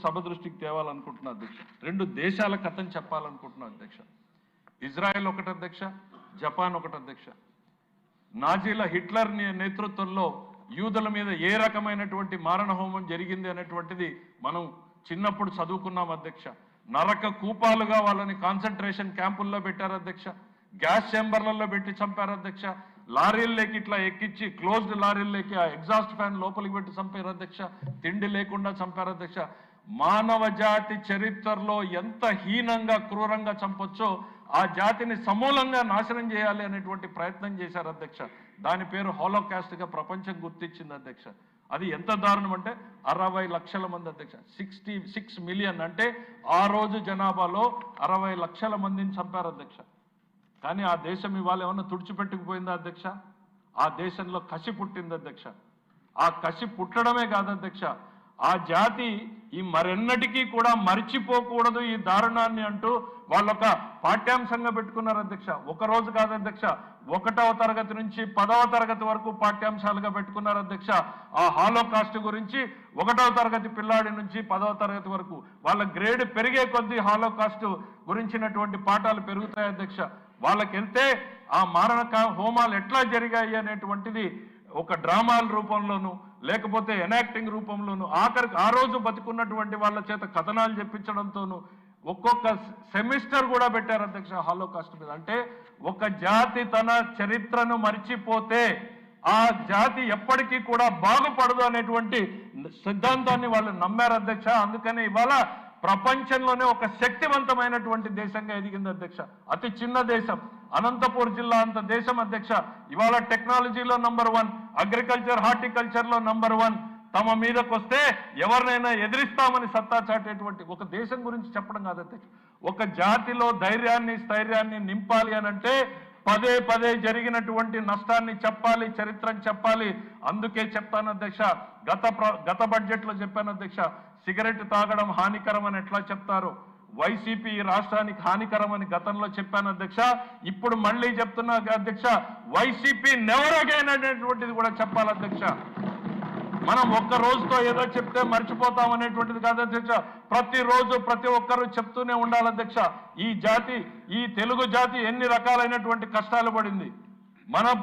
సభ దృష్టికి తేవాలనుకుంటున్నా అధ్యక్ష. 2 దేశాల కథను చెప్పాలనుకుంటున్నా అధ్యక్ష. ఇజ్రాయెల్ ఒకటి అధ్యక్ష, జపాన్ ఒకటి అధ్యక్ష. నాజీల హిట్లర్ నేతృత్వంలో యూదుల మీద ఏ రకమైనటువంటి మారణ హోమం జరిగింది అనేటువంటిది మనం చిన్నప్పుడు చదువుకున్నాం అధ్యక్ష. నరక కూపాలుగా వాళ్ళని కాన్సన్ట్రేషన్ క్యాంపుల్లో పెట్టారు అధ్యక్ష. గ్యాస్ ఛాంబర్లలో పెట్టి చంపారు అధ్యక్ష. లారీల్లోకి ఇట్లా ఎక్కించి క్లోజ్డ్ లారీల్లోకి ఆ ఎగ్జాస్ట్ ఫ్యాన్ లోపలికి పెట్టి చంపారు అధ్యక్ష. తిండి లేకుండా చంపారు అధ్యక్ష. మానవ జాతి చరిత్రలో ఎంత హీనంగా క్రూరంగా చంపొచ్చో ఆ జాతిని సమూలంగా నాశనం చేయాలి అనేటువంటి ప్రయత్నం చేశారు అధ్యక్ష. దాని పేరు హాలోకాస్ట్ గా ప్రపంచం గుర్తించింది అధ్యక్ష. అది ఎంత దారుణం అంటే 60 లక్షల మంది అధ్యక్ష. 66 మిలియన్ అంటే ఆ రోజు జనాభాలో 60 లక్షల మందిని చంపారు అధ్యక్ష. కానీ ఆ దేశం ఇవాళ ఏమన్నా తుడిచిపెట్టుకుపోయిందా అధ్యక్ష? ఆ దేశంలో కసి పుట్టింది అధ్యక్ష. ఆ కసి పుట్టడమే కాదు అధ్యక్ష, ఆ జాతి ఈ మరెన్నటికీ కూడా మరిచిపోకూడదు ఈ దారుణాన్ని అంటూ వాళ్ళొక పాఠ్యాంశంగా పెట్టుకున్నారు అధ్యక్ష. ఒక రోజు కాదు అధ్యక్ష, 1వ తరగతి నుంచి 10వ తరగతి వరకు పాఠ్యాంశాలుగా పెట్టుకున్నారు అధ్యక్ష. ఆ హాలోకాస్ట్ గురించి 1వ తరగతి పిల్లాడి నుంచి 10వ తరగతి వరకు వాళ్ళ గ్రేడ్ పెరిగే కొద్దీ హాలోకాస్ట్ గురించినటువంటి పాఠాలు పెరుగుతాయి అధ్యక్ష. వాళ్ళకి వెళ్తే ఆ మారణ హోమాలు ఎట్లా జరిగాయి అనేటువంటిది ఒక డ్రామాల రూపంలోనూ లేకపోతే ఎనాక్టింగ్ రూపంలోనూ ఆఖరికి ఆ రోజు బతుకున్నటువంటి వాళ్ళ చేత కథనాలు చెప్పించడంతోనూ ఒక్కొక్క సెమిస్టర్ కూడా పెట్టారు అధ్యక్ష హాలోకాస్ట్ మీద. అంటే ఒక జాతి తన చరిత్రను మర్చిపోతే ఆ జాతి ఎప్పటికీ కూడా బాగుపడదు అనేటువంటి సిద్ధాంతాన్ని వాళ్ళు నమ్మారు అధ్యక్ష. అందుకని ఇవాళ ప్రపంచంలోనే ఒక శక్తివంతమైనటువంటి దేశంగా ఎదిగింది అధ్యక్ష. అతి చిన్న దేశం, అనంతపూర్ జిల్లా అంత దేశం అధ్యక్ష. ఇవాళ టెక్నాలజీలో నంబర్ 1, అగ్రికల్చర్ హార్టికల్చర్లో నంబర్ 1. తమ మీదకి వస్తే ఎవరినైనా ఎదిరిస్తామని సత్తా చాటేటువంటి ఒక దేశం గురించి చెప్పడం కాదు అధ్యక్ష. ఒక జాతిలో ధైర్యాన్ని స్థైర్యాన్ని నింపాలి అనంటే పదే పదే జరిగినటువంటి నష్టాన్ని చెప్పాలి, చరిత్రను చెప్పాలి. అందుకే చెప్తాను అధ్యక్ష, గత బడ్జెట్లో చెప్పాను అధ్యక్ష, సిగరెట్ తాగడం హానికరం అని ఎట్లా చెప్తారు, వైసీపీ ఈ రాష్ట్రానికి హానికరం అని గతంలో చెప్పాను అధ్యక్ష. ఇప్పుడు మళ్ళీ చెప్తున్నా అధ్యక్ష, వైసీపీ నెవర్ అగైన్ అనేటువంటిది కూడా చెప్పాలి అధ్యక్ష. మనం ఒక్క రోజుతో ఏదో చెప్తే మర్చిపోతాం అనేటువంటిది కాదు అధ్యక్ష. ప్రతిరోజు ప్రతి ఒక్కరూ చెప్తూనే ఉండాలి అధ్యక్ష. ఈ జాతి, ఈ తెలుగు జాతి ఎన్ని రకాలైనటువంటి కష్టాలు పడింది.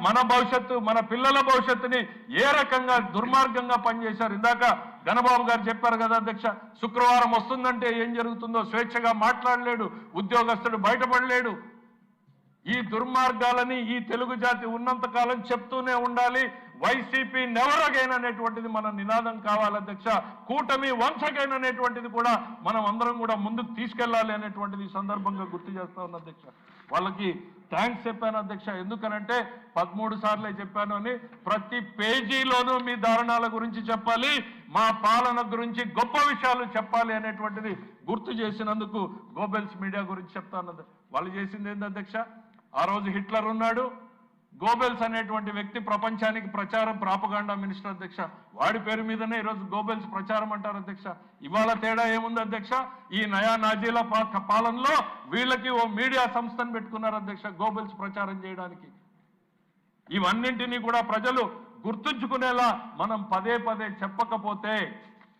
మన భవిష్యత్తు, మన పిల్లల భవిష్యత్తుని ఏ రకంగా దుర్మార్గంగా పనిచేశారు. ఇందాక గణబాబు గారు చెప్పారు కదా అధ్యక్ష, శుక్రవారం వస్తుందంటే ఏం జరుగుతుందో స్వేచ్ఛగా మాట్లాడలేడు, ఉద్యోగస్తుడు బయటపడలేడు. ఈ దుర్మార్గాలని ఈ తెలుగు జాతి ఉన్నంత కాలం చెప్తూనే ఉండాలి. వైసీపీ నెవర్ అగైన్ అనేటువంటిది మన నినాదం కావాలి అధ్యక్ష. కూటమి వన్స్ అగైన్ అనేటువంటిది కూడా మనం అందరం కూడా ముందుకు తీసుకెళ్లాలి అనేటువంటిది ఈ సందర్భంగా గుర్తు చేస్తా ఉన్న అధ్యక్ష. వాళ్ళకి థ్యాంక్స్ చెప్పాను అధ్యక్ష. ఎందుకనంటే 13 సార్లే చెప్పాను అని ప్రతి పేజీలోనూ మీ దారుణాల గురించి చెప్పాలి, మా పాలన గురించి గొప్ప విషయాలు చెప్పాలి అనేటువంటిది గుర్తు చేసినందుకు గోబెల్స్ మీడియా గురించి చెప్తాను. వాళ్ళు చేసింది ఏంది అధ్యక్ష, ఆ రోజు హిట్లర్ ఉన్నాడు, గోబెల్స్ అనేటువంటి వ్యక్తి ప్రపంచానికి ప్రచారం ప్రాపగాండా మినిస్టర్ అధ్యక్ష. వాడి పేరు మీదనే ఈరోజు గోబెల్స్ ప్రచారం అంటారు అధ్యక్ష. ఇవాళ తేడా ఏముంది అధ్యక్ష, ఈ నయా నాజీల పాలనలో వీళ్ళకి ఓ మీడియా సంస్థను పెట్టుకున్నారు అధ్యక్ష గోబెల్స్ ప్రచారం చేయడానికి. ఇవన్నింటినీ కూడా ప్రజలు గుర్తుంచుకునేలా మనం పదే పదే చెప్పకపోతే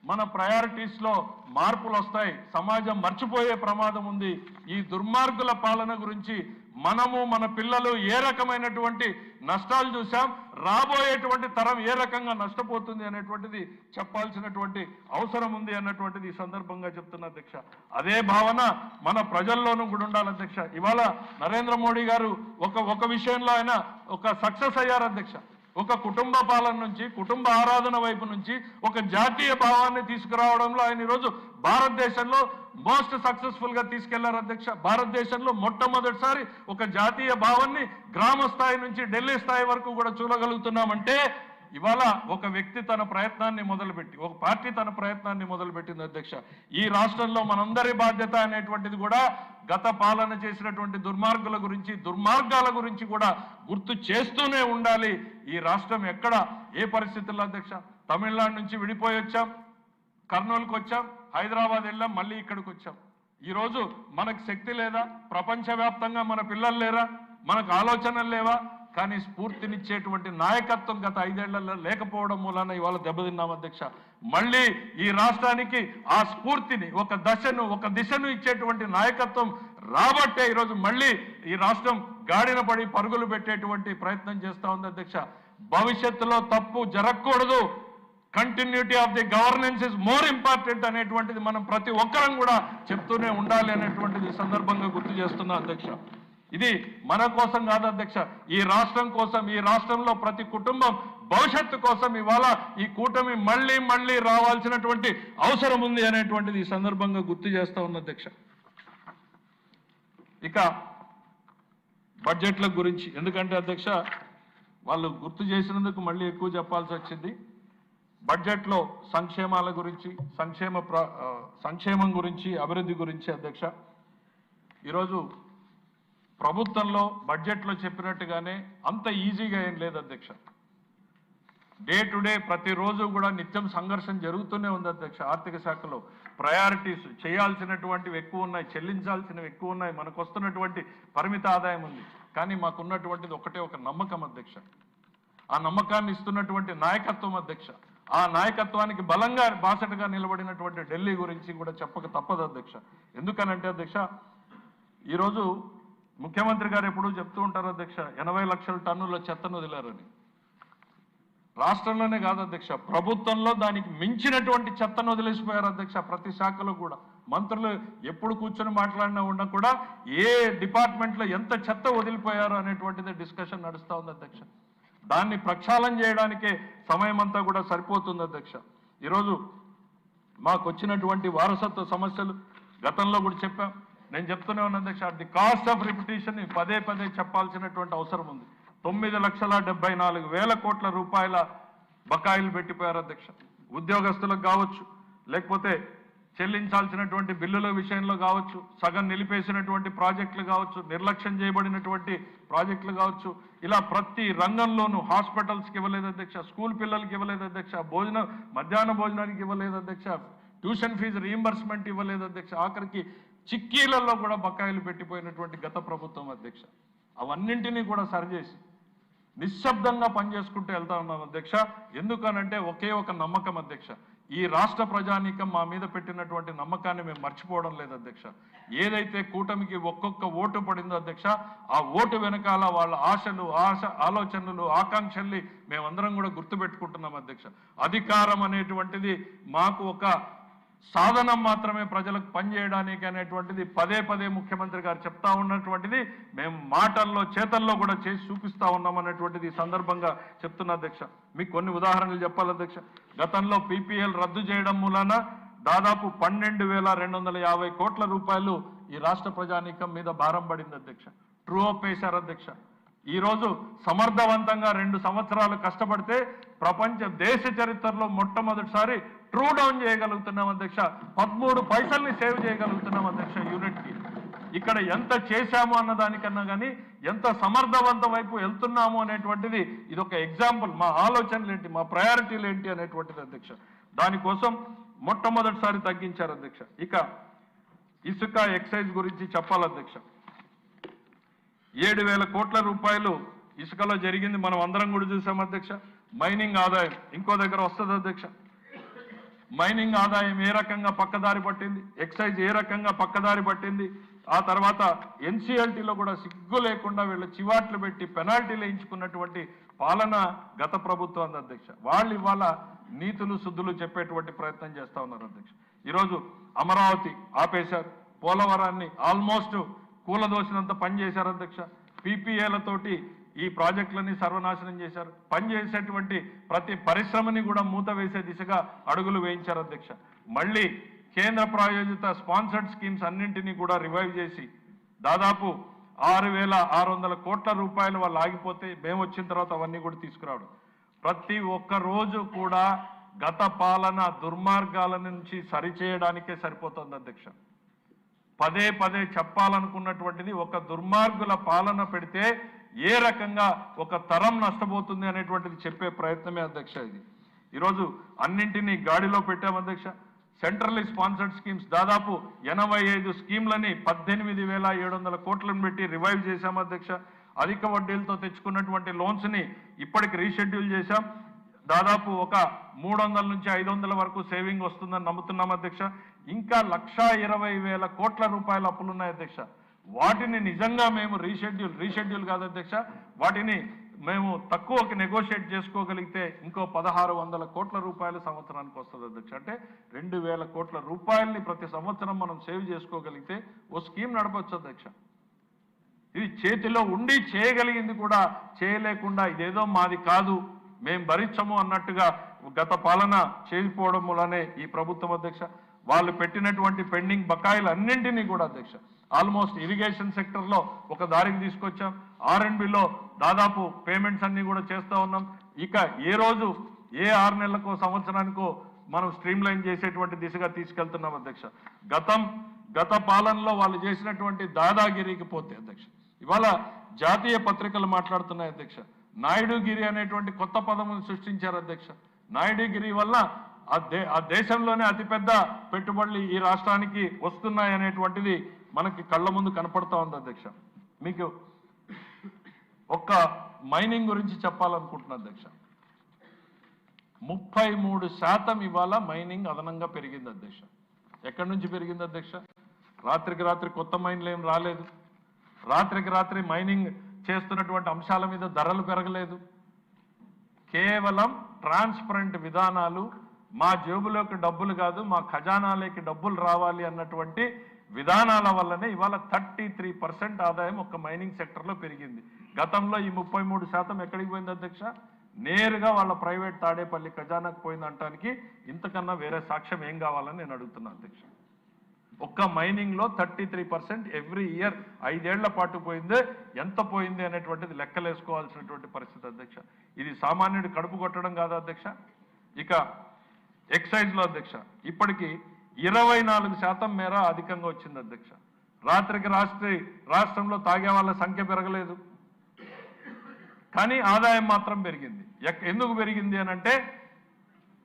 మన ప్రయారిటీస్ లో మార్పులు వస్తాయి, సమాజం మర్చిపోయే ప్రమాదం ఉంది. ఈ దుర్మార్గుల పాలన గురించి మనము, మన పిల్లలు ఏ రకమైనటువంటి నష్టాలు చూసాం, రాబోయేటువంటి తరం ఏ రకంగా నష్టపోతుంది అనేటువంటిది చెప్పాల్సినటువంటి అవసరం ఉంది అన్నటువంటిది ఈ సందర్భంగా చెప్తున్నా అధ్యక్ష. అదే భావన మన ప్రజల్లోనూ కూడా ఉండాలి అధ్యక్ష. ఇవాళ నరేంద్ర మోడీ గారు ఒక విషయంలో ఆయన ఒక సక్సెస్ అయ్యారు అధ్యక్ష. ఒక కుటుంబ పాలన నుంచి, కుటుంబ ఆరాధన వైపు నుంచి ఒక జాతీయ భావాన్ని తీసుకురావడంలో ఆయన ఈరోజు భారతదేశంలో మోస్ట్ సక్సెస్ఫుల్ గా తీసుకెళ్లారు అధ్యక్ష. భారతదేశంలో మొట్టమొదటిసారి ఒక జాతీయ భావాన్ని గ్రామ స్థాయి నుంచి ఢిల్లీ స్థాయి వరకు కూడా చూడగలుగుతున్నామంటే ఇవాళ ఒక వ్యక్తి తన ప్రయత్నాన్ని మొదలుపెట్టి, ఒక పార్టీ తన ప్రయత్నాన్ని మొదలుపెట్టింది అధ్యక్ష. ఈ రాష్ట్రంలో మనందరి బాధ్యత అనేటువంటిది కూడా గత పాలన చేసినటువంటి దుర్మార్గుల గురించి, దుర్మార్గాల గురించి కూడా గుర్తు చేస్తూనే ఉండాలి. ఈ రాష్ట్రం ఎక్కడ ఏ పరిస్థితుల్లో అధ్యక్ష, తమిళనాడు నుంచి విడిపోయి వచ్చాం, కర్నూలుకు వచ్చాం, హైదరాబాద్ వెళ్ళాం, మళ్ళీ ఇక్కడికి వచ్చాం. ఈరోజు మనకు శక్తి లేదా, ప్రపంచవ్యాప్తంగా మన పిల్లలు లేరా, మనకు ఆలోచనలు లేవా, కానీ స్ఫూర్తినిచ్చేటువంటి నాయకత్వం గత 5 ఏళ్లలో లేకపోవడం మూలాన ఇవాళ దెబ్బతిన్నాం అధ్యక్ష. మళ్ళీ ఈ రాష్ట్రానికి ఆ స్ఫూర్తిని, ఒక దశను, ఒక దిశను ఇచ్చేటువంటి నాయకత్వం రాబట్టే ఈరోజు మళ్ళీ ఈ రాష్ట్రం గాడిన పడి పరుగులు పెట్టేటువంటి ప్రయత్నం చేస్తా ఉంది అధ్యక్ష. భవిష్యత్తులో తప్పు జరగకూడదు, continuity of the governance is more important అనేటువంటిది మనం ప్రతి ఒక్కరం కూడా చెప్తూనే ఉండాలి అనేటువంటిది ఈ సందర్భంగా గుర్తు చేస్తున్నా అధ్యక్ష. ఇది మన కోసం కాదు అధ్యక్ష, ఈ రాష్ట్రం కోసం, ఈ రాష్ట్రంలో ప్రతి కుటుంబం భవిష్యత్తు కోసం ఇవాళ ఈ కూటమి మళ్ళీ మళ్ళీ రావాల్సినటువంటి అవసరం ఉంది అనేటువంటిది ఈ సందర్భంగా గుర్తు చేస్తా ఉన్న అధ్యక్ష. ఇక బడ్జెట్ల గురించి, ఎందుకంటే అధ్యక్ష వాళ్ళు గుర్తు చేసినందుకు మళ్ళీ ఎక్కువ చెప్పాల్సి వచ్చింది. బడ్జెట్లో సంక్షేమాల గురించి, సంక్షేమం గురించి, అభివృద్ధి గురించి అధ్యక్ష, ఈరోజు ప్రభుత్వంలో బడ్జెట్లో చెప్పినట్టుగానే అంత ఈజీగా ఏం లేదు అధ్యక్ష. డే టు డే ప్రతిరోజు కూడా నిత్యం సంఘర్షణ జరుగుతూనే ఉంది అధ్యక్ష. ఆర్థిక శాఖలో ప్రయారిటీస్ చేయాల్సినటువంటివి ఎక్కువ ఉన్నాయి, చెల్లించాల్సినవి ఎక్కువ ఉన్నాయి, మనకు వస్తున్నటువంటి పరిమిత ఆదాయం ఉంది. కానీ మాకున్నటువంటిది ఒకటే ఒక నమ్మకం అధ్యక్ష. ఆ నమ్మకాన్ని ఇస్తున్నటువంటి నాయకత్వం అధ్యక్ష. ఆ నాయకత్వానికి బలంగా బాసటగా నిలబడినటువంటి ఢిల్లీ గురించి కూడా చెప్పక తప్పదు అధ్యక్ష. ఎందుకనంటే అధ్యక్ష, ఈరోజు ముఖ్యమంత్రి గారు ఎప్పుడూ చెప్తూ ఉంటారు అధ్యక్ష, 80 లక్షల టన్నుల చెత్తను వదిలారని. రాష్ట్రంలోనే కాదు అధ్యక్ష, ప్రభుత్వంలో దానికి మించినటువంటి చెత్తను వదిలేసిపోయారు అధ్యక్ష. ప్రతి శాఖలో కూడా మంత్రులు ఎప్పుడు కూర్చొని మాట్లాడినా ఉన్నా కూడా ఏ డిపార్ట్మెంట్లో ఎంత చెత్త వదిలిపోయారు అనేటువంటిది డిస్కషన్ నడుస్తూ ఉంది అధ్యక్ష. దాన్ని ప్రక్షాళన చేయడానికే సమయం అంతా కూడా సరిపోతుంది అధ్యక్ష. ఈరోజు మాకు వచ్చినటువంటి వారసత్వ సమస్యలు గతంలో కూడా చెప్పాం, నేను చెప్తూనే ఉన్నా అధ్యక్ష. ది కాస్ట్ ఆఫ్ రిపిటేషన్ పదే పదే చెప్పాల్సినటువంటి అవసరం ఉంది. 9,74,000 కోట్ల రూపాయల బకాయిలు పెట్టిపోయారు అధ్యక్ష. ఉద్యోగస్తులకు కావచ్చు, లేకపోతే చెల్లించాల్సినటువంటి బిల్లుల విషయంలో కావచ్చు, సగం నిలిపేసినటువంటి ప్రాజెక్టులు కావచ్చు, నిర్లక్ష్యం చేయబడినటువంటి ప్రాజెక్టులు కావచ్చు, ఇలా ప్రతి రంగంలోనూ హాస్పిటల్స్కి ఇవ్వలేదు అధ్యక్ష, స్కూల్ పిల్లలకి ఇవ్వలేదు అధ్యక్ష, మధ్యాహ్న భోజనానికి ఇవ్వలేదు అధ్యక్ష, ట్యూషన్ ఫీజు రీయింబర్స్మెంట్ ఇవ్వలేదు అధ్యక్ష, ఆఖరికి చిక్కీలలో కూడా బకాయిలు పెట్టిపోయినటువంటి గత ప్రభుత్వం అధ్యక్ష. అవన్నింటినీ కూడా సరిచేసి నిశ్శబ్దంగా పనిచేసుకుంటూ వెళ్తా ఉన్నాం అధ్యక్ష. ఎందుకనంటే ఒకే ఒక నమ్మకం అధ్యక్ష, ఈ రాష్ట్ర ప్రజానీకం మా మీద పెట్టినటువంటి నమ్మకాన్ని మేము మర్చిపోవడం లేదు అధ్యక్ష. ఏదైతే కూటమికి ఒక్కొక్క ఓటు పడిందో అధ్యక్ష, ఆ ఓటు వెనకాల వాళ్ళ ఆలోచనలు, ఆకాంక్షల్ని మేమందరం కూడా గుర్తుపెట్టుకుంటున్నాం అధ్యక్ష. అధికారం అనేటువంటిది మాకు ఒక సాధనం మాత్రమే, ప్రజలకు పనిచేయడానికి అనేటువంటిది పదే పదే ముఖ్యమంత్రి గారు చెప్తా ఉన్నటువంటిది మేము మాటల్లో, చేతల్లో కూడా చేసి చూపిస్తా ఉన్నాం అనేటువంటిది ఈ సందర్భంగా చెప్తున్నా అధ్యక్ష. మీకు కొన్ని ఉదాహరణలు చెప్పాలి అధ్యక్ష. గతంలో పీపీఎల్ రద్దు చేయడం మూలాన దాదాపు 12,250 కోట్ల రూపాయలు ఈ రాష్ట్ర ప్రజానీకం మీద భారం పడింది అధ్యక్ష. ట్రూ అప్ వేశారు అధ్యక్ష. ఈరోజు సమర్థవంతంగా 2 సంవత్సరాలు కష్టపడితే దేశ చరిత్రలో మొట్టమొదటిసారి ట్రూ డౌన్ చేయగలుగుతున్నాం అధ్యక్ష. 13 పైసల్ని సేవ్ చేయగలుగుతున్నాం అధ్యక్ష యూనిట్కి. ఇక్కడ ఎంత చేశాము అన్నదానికన్నా కానీ ఎంత సమర్థవంతం వైపు వెళ్తున్నాము అనేటువంటిది ఇది ఒక ఎగ్జాంపుల్. మా ఆలోచనలు ఏంటి, మా ప్రయారిటీలు ఏంటి అనేటువంటిది అధ్యక్ష. దానికోసం మొట్టమొదటిసారి తగ్గించారు అధ్యక్ష. ఇక ఇసుక ఎక్సైజ్ గురించి చెప్పాలి అధ్యక్ష. 7,000 కోట్ల రూపాయలు ఇసుకలో జరిగింది, మనం అందరం కూడా చూసాం అధ్యక్ష. మైనింగ్ ఆదాయం ఇంకో దగ్గర వస్తుంది అధ్యక్ష. మైనింగ్ ఆదాయం ఏ రకంగా పక్కదారి పట్టింది, ఎక్సైజ్ ఏ రకంగా పక్కదారి పట్టింది, ఆ తర్వాత ఎన్సీఎల్టీలో కూడా సిగ్గు లేకుండా వీళ్ళు చివాట్లు పెట్టి పెనాల్టీలు వేయించుకున్నటువంటి పాలన గత ప్రభుత్వం అధ్యక్ష. వాళ్ళు ఇవాళ నీతులు శుద్ధులు చెప్పేటువంటి ప్రయత్నం చేస్తా ఉన్నారు అధ్యక్ష. ఈరోజు అమరావతి ఆపేశారు, పోలవరాన్ని ఆల్మోస్ట్ కూలదోసినంత పని చేశారు అధ్యక్ష. పీపీఏలతోటి ఈ ప్రాజెక్టులని సర్వనాశనం చేశారు. పనిచేసేటువంటి ప్రతి పరిశ్రమని కూడా మూత వేసే దిశగా అడుగులు వేయించారు అధ్యక్ష. మళ్ళీ కేంద్ర ప్రాయోజిత స్పాన్సర్డ్ స్కీమ్స్ అన్నింటినీ కూడా రివైవ్ చేసి దాదాపు 6,600 కోట్ల రూపాయలు వాళ్ళు ఆగిపోతే మేము వచ్చిన తర్వాత అవన్నీ కూడా తీసుకురావడం. ప్రతి ఒక్క రోజు కూడా గత పాలన దుర్మార్గాల నుంచి సరిచేయడానికే సరిపోతుంది అధ్యక్ష. పదే పదే చెప్పాలనుకున్నటువంటిది, ఒక దుర్మార్గుల పాలన పెడితే ఏ రకంగా ఒక తరం నష్టపోతుంది అనేటువంటిది చెప్పే ప్రయత్నమే అధ్యక్ష ఇది. ఈరోజు అన్నింటినీ గాడిలో పెట్టాం అధ్యక్ష. సెంట్రల్లీ స్పాన్సర్డ్ స్కీమ్స్ దాదాపు 85 స్కీమ్లని 18,700 కోట్లను పెట్టి రివైవ్ చేశాం అధ్యక్ష. అధిక వడ్డీలతో తెచ్చుకున్నటువంటి లోన్స్ని ఇప్పటికి రీషెడ్యూల్ చేశాం. దాదాపు ఒక 300 నుంచి 500 వరకు సేవింగ్ వస్తుందని నమ్ముతున్నాం అధ్యక్ష. ఇంకా 1,20,000 కోట్ల రూపాయల అప్పులున్నాయి అధ్యక్ష. వాటిని నిజంగా మేము రీషెడ్యూల్ కాదు అధ్యక్ష, వాటిని మేము తక్కువకి నెగోషియేట్ చేసుకోగలిగితే ఇంకో 1,600 కోట్ల రూపాయలు సంవత్సరానికి వస్తుంది అధ్యక్ష. అంటే 2,000 కోట్ల రూపాయలని ప్రతి సంవత్సరం మనం సేవ్ చేసుకోగలిగితే ఓ స్కీమ్ నడపచ్చు అధ్యక్ష. ఇది చేతిలో ఉండి చేయగలిగింది కూడా చేయలేకుండా ఇదేదో మాది కాదు మేము భరించము అన్నట్టుగా గత పాలన చేసిపోవడం వల్లనే ఈ ప్రభుత్వం అధ్యక్ష వాళ్ళు పెట్టినటువంటి పెండింగ్ బకాయిలు అన్నింటినీ కూడా అధ్యక్ష ఆల్మోస్ట్ ఇరిగేషన్ సెక్టర్లో ఒక దారికి తీసుకొచ్చాం. R&Bలో దాదాపు పేమెంట్స్ అన్ని కూడా చేస్తూ ఉన్నాం. ఇక ఏ రోజు ఏ 6 నెలలకో సంవత్సరానికో మనం స్ట్రీమ్ లైన్ చేసేటువంటి దిశగా తీసుకెళ్తున్నాం అధ్యక్ష. గత పాలనలో వాళ్ళు చేసినటువంటి దాదాగిరికి పోతే అధ్యక్ష ఇవాళ జాతీయ పత్రికలు మాట్లాడుతున్నాయి అధ్యక్ష. నాయుడుగిరి అనేటువంటి కొత్త పదమును సృష్టించారు అధ్యక్ష. నాయుడుగిరి వల్ల ఆ దేశంలోనే అతిపెద్ద పెట్టుబడులు ఈ రాష్ట్రానికి వస్తున్నాయి అనేటువంటిది మనకి కళ్ళ ముందు కనపడతా ఉంది అధ్యక్ష. మీకు ఒక్క మైనింగ్ గురించి చెప్పాలనుకుంటున్నా అధ్యక్ష. 33% ఇవాళ మైనింగ్ అదనంగా పెరిగింది అధ్యక్ష. ఎక్కడి నుంచి పెరిగింది అధ్యక్ష? రాత్రికి రాత్రి కొత్త మైన్లు ఏం రాలేదు. రాత్రికి రాత్రి మైనింగ్ చేస్తున్నటువంటి అంశాల మీద ధరలు పెరగలేదు. కేవలం ట్రాన్స్పరెంట్ విధానాలు, మా జేబులోకి డబ్బులు కాదు మా ఖజానాలోకి డబ్బులు రావాలి అన్నటువంటి విధానాల వల్లనే ఇవాళ 33% ఆదాయం ఒక్క మైనింగ్ సెక్టర్లో పెరిగింది. గతంలో ఈ 33% ఎక్కడికి పోయింది అధ్యక్ష? నేరుగా వాళ్ళ ప్రైవేట్ తాడేపల్లి ఖజానాకు పోయిందంటానికి ఇంతకన్నా వేరే సాక్ష్యం ఏం కావాలని నేను అడుగుతున్నా అధ్యక్ష. ఒక్క మైనింగ్లో 33% ఎవ్రీ ఇయర్ 5 ఏళ్ల పాటు పోయిందే. ఎంత పోయింది అనేటువంటిది లెక్కలేసుకోవాల్సినటువంటి పరిస్థితి అధ్యక్ష. ఇది సామాన్యుడి కడుపు కొట్టడం కాదా అధ్యక్ష? ఇక ఎక్సైజ్లో అధ్యక్ష ఇప్పటికీ 24% మేర అధికంగా వచ్చింది అధ్యక్ష. రాత్రికి రాష్ట్రంలో తాగే వాళ్ళ సంఖ్య పెరగలేదు కానీ ఆదాయం మాత్రం పెరిగింది. ఎందుకు పెరిగింది అనంటే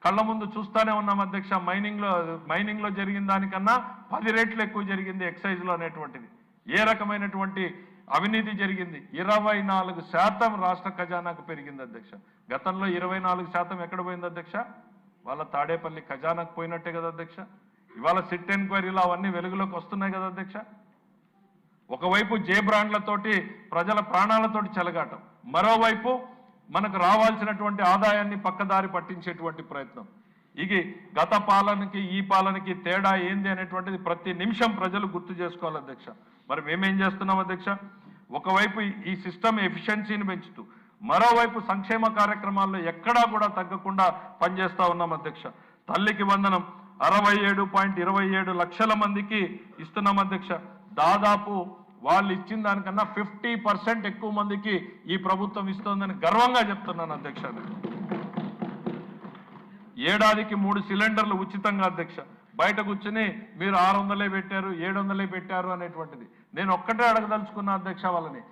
కళ్ళ ముందు చూస్తూనే ఉన్నాం అధ్యక్ష. మైనింగ్లో జరిగిన దానికన్నా 10 రెట్లు ఎక్కువ జరిగింది ఎక్సైజ్లో అనేటువంటిది. ఏ రకమైనటువంటి అవినీతి జరిగింది? 24% రాష్ట్ర ఖజానాకు పెరిగింది అధ్యక్ష. గతంలో 24% ఎక్కడ పోయింది అధ్యక్ష? వాళ్ళ తాడేపల్లి ఖజానాకు పోయినట్టే కదా అధ్యక్ష. ఇవాళ సిట్ ఎంక్వైరీలు అవన్నీ వెలుగులోకి వస్తున్నాయి కదా అధ్యక్ష. ఒకవైపు జే బ్రాండ్లతోటి ప్రజల ప్రాణాలతోటి చెలగాటం, మరోవైపు మనకు రావాల్సినటువంటి ఆదాయాన్ని పక్కదారి పట్టించేటువంటి ప్రయత్నం. ఇది గత పాలనకి ఈ పాలనకి తేడా ఏంది అనేటువంటిది ప్రతి నిమిషం ప్రజలు గుర్తు చేసుకోవాలి అధ్యక్ష. మరి మేమేం చేస్తున్నాం అధ్యక్ష? ఒకవైపు ఈ సిస్టమ్ ఎఫిషియన్సీని పెంచుతూ మరోవైపు సంక్షేమ కార్యక్రమాల్లో ఎక్కడా కూడా తగ్గకుండా పనిచేస్తా ఉన్నాం అధ్యక్ష. తల్లికి వందనం 67.27 లక్షల మందికి ఇస్తున్నాం అధ్యక్ష. దాదాపు వాళ్ళు ఇచ్చిన దానికన్నా 50% ఎక్కువ మందికి ఈ ప్రభుత్వం ఇస్తోందని గర్వంగా చెప్తున్నాను అధ్యక్ష. ఏడాదికి 3 సిలిండర్లు ఉచితంగా అధ్యక్ష. బయట కూర్చుని మీరు 600 పెట్టారు 700 పెట్టారు అనేటువంటిది. నేను ఒక్కటే అడగదలుచుకున్నా అధ్యక్ష వాళ్ళని,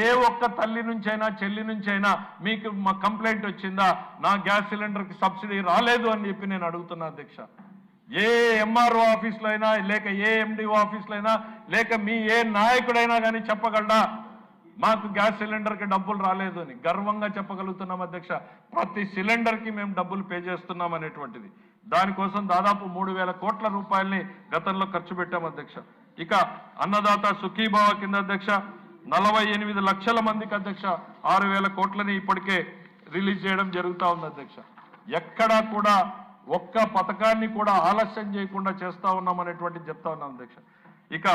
ఏ ఒక్క తల్లి నుంచైనా చెల్లి నుంచైనా మీకు మా కంప్లైంట్ వచ్చిందా నా గ్యాస్ సిలిండర్కి సబ్సిడీ రాలేదు అని చెప్పి నేను అడుగుతున్నా అధ్యక్ష. ఏ ఎంఆర్ఓ ఆఫీస్లో అయినా లేక ఏ ఎండిఓ ఆఫీస్లో అయినా లేక మీ ఏ నాయకుడైనా కానీ చెప్పగలడా మాకు గ్యాస్ సిలిండర్కి డబ్బులు రాలేదు అని? గర్వంగా చెప్పగలుగుతున్నాం అధ్యక్ష. ప్రతి సిలిండర్కి మేము డబ్బులు పే చేస్తున్నాం అనేటువంటిది. దానికోసం దాదాపు 3,000 కోట్ల రూపాయలని గతంలో ఖర్చు పెట్టాం అధ్యక్ష. ఇక అన్నదాత సుఖీభావ కింద అధ్యక్ష 48 లక్షల మందికి అధ్యక్ష 6,000 కోట్లని ఇప్పటికే రిలీజ్ చేయడం జరుగుతూ ఉంది అధ్యక్ష. ఎక్కడా కూడా ఒక్క పథకాన్ని కూడా ఆలస్యం చేయకుండా చేస్తా ఉన్నాం అనేటువంటిది చెప్తా ఉన్నాం అధ్యక్ష. ఇక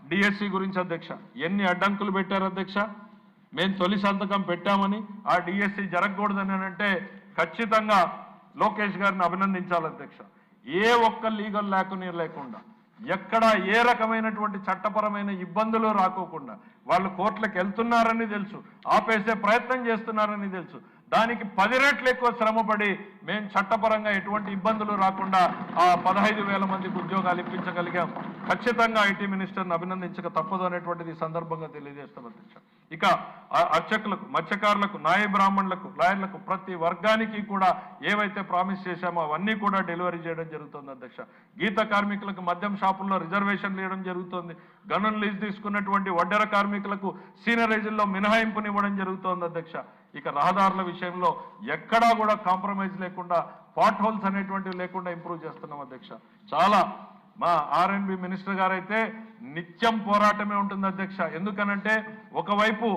డిఎస్సి గురించి అధ్యక్ష ఎన్ని అడ్డంకులు పెట్టారు అధ్యక్ష. మేము తొలి సంతకం పెట్టామని ఆ డిఎస్సి జరగకూడదని అంటే ఖచ్చితంగా లోకేష్ గారిని అభినందించాలి అధ్యక్ష. ఏ ఒక్క లీగల్ లేకుండా ఎక్కడ ఏ రకమైనటువంటి చట్టపరమైన ఇబ్బందులు రాకోకుండా వాళ్ళు కోర్టులకు వెళ్తున్నారని తెలుసు, ఆపేసే ప్రయత్నం చేస్తున్నారని తెలుసు. దానికి 10 రెట్లు ఎక్కువ శ్రమపడి మేము చట్టపరంగా ఎటువంటి ఇబ్బందులు రాకుండా ఆ 15,000 మందికి ఉద్యోగాలు ఇప్పించగలిగాం. ఖచ్చితంగా ఐటీ మినిస్టర్ని అభినందించక తప్పదు అనేటువంటిది ఈ సందర్భంగా తెలియజేస్తాం అధ్యక్ష. ఇక అర్చకులకు, మత్స్యకారులకు, న్యాయ బ్రాహ్మణులకు, లాయర్లకు, ప్రతి వర్గానికి కూడా ఏవైతే ప్రామిస్ చేశామో అవన్నీ కూడా డెలివరీ చేయడం జరుగుతుంది అధ్యక్ష. గీత కార్మికులకు మద్యం షాపుల్లో రిజర్వేషన్లు ఇవ్వడం జరుగుతుంది. గనులు లీజ్ తీసుకున్నటువంటి వడ్డెర కార్మికులకు సీనియరైజుల్లో మినహాయింపునివ్వడం జరుగుతోంది అధ్యక్ష. ఇక రహదారుల విషయంలో ఎక్కడా కూడా కాంప్రమైజ్ లేకుండా, పాట్ హోల్స్ అనేటువంటివి లేకుండా ఇంప్రూవ్ చేస్తున్నాం అధ్యక్ష. చాలా మా ఆర్ఎండ్బి మినిస్టర్ గారైతే నిత్యం పోరాటమే ఉంటుంది అధ్యక్ష. ఎందుకనంటే ఒకవైపు